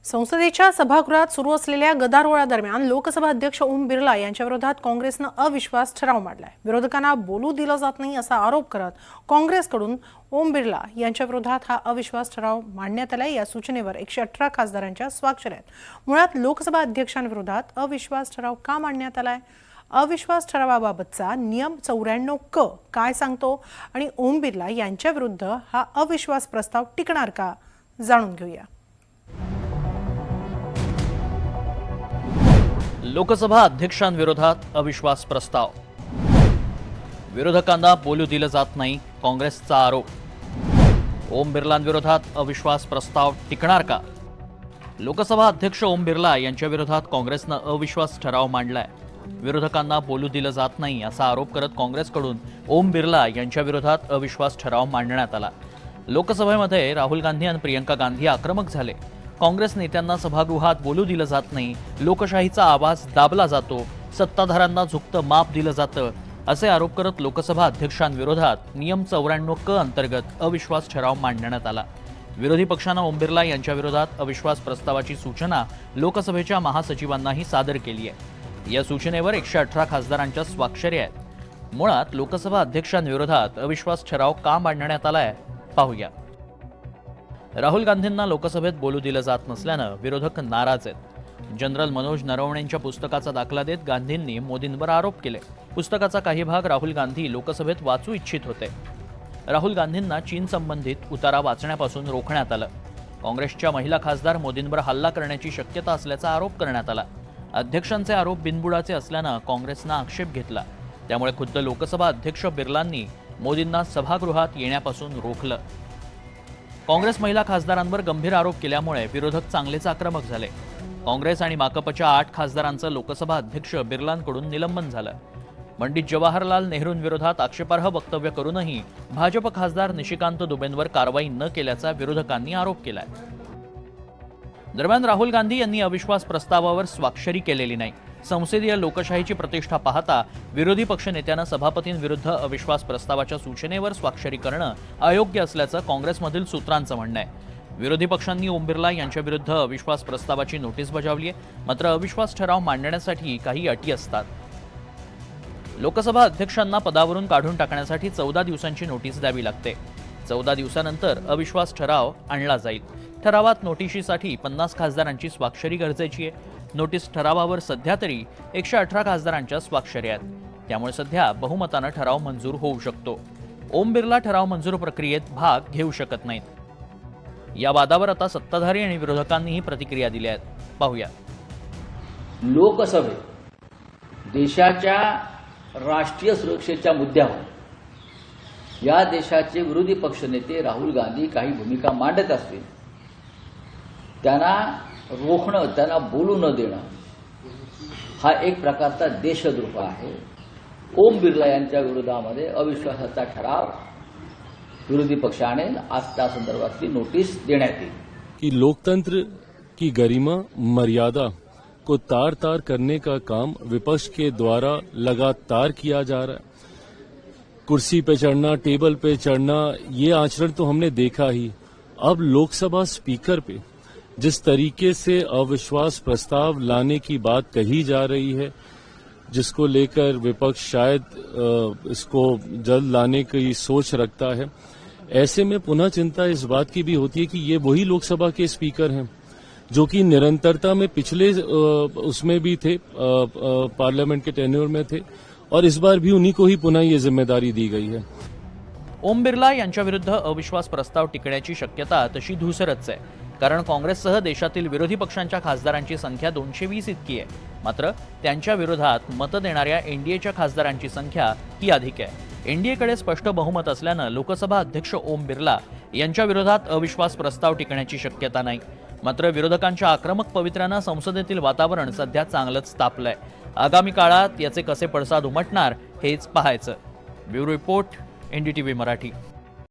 संसदेच्या सभागृहात सुरू असलेल्या गदारोळादरम्यान लोकसभा अध्यक्ष ओम बिर्ला यांच्या विरोधात काँग्रेसनं अविश्वास ठराव मांडलाय। विरोधकांना बोलू दिलं जात नाही असा आरोप करत काँग्रेसकडून ओम बिर्ला यांच्या विरोधात हा अविश्वास ठराव मांडण्यात आलाय। या सूचनेवर 118 खासदारांच्या स्वाक्षऱ्या आहेत। मुळात लोकसभा अध्यक्षांविरोधात अविश्वास ठराव का मांडण्यात आलाय? अविश्वास ठरावाबाबतचा नियम 94 क काय सांगतो आणि ओम बिर्ला यांच्या विरुद्ध हा अविश्वास प्रस्ताव टिकणार का, जाणून घेऊया। लोकसभा अध्यक्षांविरोधात अविश्वास प्रस्ताव, विरोधकांना बोलू दिलं जात नाही, काँग्रेसचा आरोप। ओम बिर्लांविरोधात अविश्वास प्रस्ताव टिकणार का? लोकसभा अध्यक्ष ओम बिर्ला यांच्या विरोधात काँग्रेसनं अविश्वास ठराव मांडलाय। विरोधकांना बोलू दिलं जात नाही असा आरोप करत काँग्रेसकडून ओम बिर्ला यांच्या विरोधात अविश्वास ठराव मांडण्यात आला। लोकसभेमध्ये राहुल गांधी आणि प्रियंका गांधी आक्रमक झाले। काँग्रेस नेत्यांना सभागृहात बोलू दिलं जात नाही, लोकशाहीचा आवाज दाबला जातो, सत्ताधाऱ्यांना झुकतं माप दिलं जातं असे आरोप करत लोकसभा अध्यक्षांविरोधात नियम 94 क अंतर्गत अविश्वास ठराव मांडण्यात आला। विरोधी पक्षानं ओम बिर्ला यांच्या विरोधात अविश्वास प्रस्तावाची सूचना लोकसभेच्या महासचिवांनाही सादर केली आहे। या सूचनेवर 118 खासदारांच्या स्वाक्षऱ्या आहेत। मुळात लोकसभा अध्यक्षांविरोधात अविश्वास ठराव का मांडण्यात आलाय, पाहूया। राहुल गांधींना लोकसभेत बोलू दिलं जात नसल्यानं विरोधक नाराज आहेत। जनरल मनोज नरवणेंच्या पुस्तकाचा दाखला देत गांधींनी मोदींवर आरोप केले। पुस्तकाचा काही भाग राहुल गांधी लोकसभेत वाचू इच्छित होते। राहुल गांधींना चीन संबंधित उतारा वाचण्यापासून रोखण्यात आलं। काँग्रेसच्या महिला खासदार मोदींवर हल्ला करण्याची शक्यता असल्याचा आरोप करण्यात आला। अध्यक्षांचे आरोप बिनबुडाचे असल्यानं काँग्रेसनं आक्षेप घेतला। त्यामुळे खुद्द लोकसभा अध्यक्ष बिर्लांनी मोदींना सभागृहात येण्यापासून रोखलं। काँग्रेस महिला खासदारांवर गंभीर आरोप केल्यामुळे विरोधक चांगलेच आक्रमक झाले। काँग्रेस आणि माकपच्या 8 खासदारांचं लोकसभा अध्यक्ष बिर्लांकडून निलंबन झालं। पंडित जवाहरलाल नेहरूंविरोधात आक्षेपार्ह वक्तव्य करूनही भाजप खासदार निशिकांत दुबेंवर कारवाई न केल्याचा विरोधकांनी आरोप केलाय। दरम्यान राहुल गांधी यांनी अविश्वास प्रस्तावावर स्वाक्षरी केलेली नाही। संसदीय लोकशाहीची प्रतिष्ठा पाहता विरोधी पक्षनेत्यानं सभापतींविरुद्ध अविश्वास प्रस्तावाच्या सूचनेवर स्वाक्षरी करणं अयोग्य असल्याचं काँग्रेसमधील सूत्रांचं म्हणणं आहे। विरोधी पक्षांनी ओम बिर्ला यांच्या विरुद्ध अविश्वास प्रस्तावाची नोटीस बजावली आहे। मात्र अविश्वास ठराव मांडण्यासाठी काही अटी असतात। लोकसभा अध्यक्षांना पदावरून काढून टाकण्यासाठी 14 दिवसांची नोटीस द्यावी लागते। 14 दिवसानंतर अविश्वास ठराव आणला जाईल। ठरावात नोटिशीसाठी 50 खासदारांची स्वाक्षरी गरजेची आहे। नोटीस ठरावावर सध्या तरी 118 खासदारांच्या स्वाक्षऱ्या आहेत। त्यामुळे सध्या बहुमतानं ठराव मंजूर होऊ शकतो। ओम बिर्ला ठराव मंजूर प्रक्रियेत भाग घेऊ शकत नाहीत। या वादावर आता सत्ताधारी आणि विरोधकांनीही प्रतिक्रिया दिल्या आहेत, पाहूया। लोकसभेत देशाच्या राष्ट्रीय सुरक्षेच्या मुद्द्यावर या देशाचे विरोधी पक्षनेते राहुल गांधी काही भूमिका मांडत असतील, त्यांना रोखणं, त्यांना बोलू न देणं हा एक प्रकारचा देशद्रोह आहे। ओम बिर्ला यांच्या विरोधामध्ये अविश्वासाचा ठराव विरोधी पक्षाने आज त्या संदर्भातली नोटीस देण्यात येईल। कि लोकतंत्र की गरिमा मर्यादा को तार तार करने का काम विपक्ष के द्वारा लगातार किया जा रहा है। कुर्सी पे चढ़ना, टेबल पे चढ़ना, ये आचरण तो हमने देखा ही। अब लोकसभा स्पीकर पे जिस तरीके से अविश्वास प्रस्ताव लाने की बात कही जा रही है, जिसको लेकर विपक्ष शायद इसको जल्द लाने की सोच रखता है, ऐसे में पुनः चिंता इस बात की भी होती है कि ये वही लोकसभा के स्पीकर हैं जो कि निरंतरता में पिछले उसमें भी थे, पार्लियामेंट के टेन्योर में थे, और इस बार भी उन्हीं को ही पुनः ये जिम्मेदारी दी गई है। ओम बिर्ला यांच्या विरुद्ध अविश्वास प्रस्ताव टिकण्याची शक्यता तशी धूसरच आहे, कारण काँग्रेससह देशातील विरोधी पक्षांच्या खासदारांची संख्या 220 इतकी आहे। मात्र त्यांच्या विरोधात मत देणाऱ्या एनडीएच्या खासदारांची संख्या ही अधिक आहे। एनडीएकडे स्पष्ट बहुमत असल्यानं लोकसभा अध्यक्ष ओम बिर्ला यांच्या विरोधात अविश्वास प्रस्ताव टिकण्याची शक्यता नाही। मात्र विरोधकांच्या आक्रमक पवित्र्यानं संसदेतील वातावरण सध्या चांगलंच तापलंय। आगामी काळात याचे कसे पडसाद उमटणार हेच पाहायचं। Bureau report, NDTV Marathi.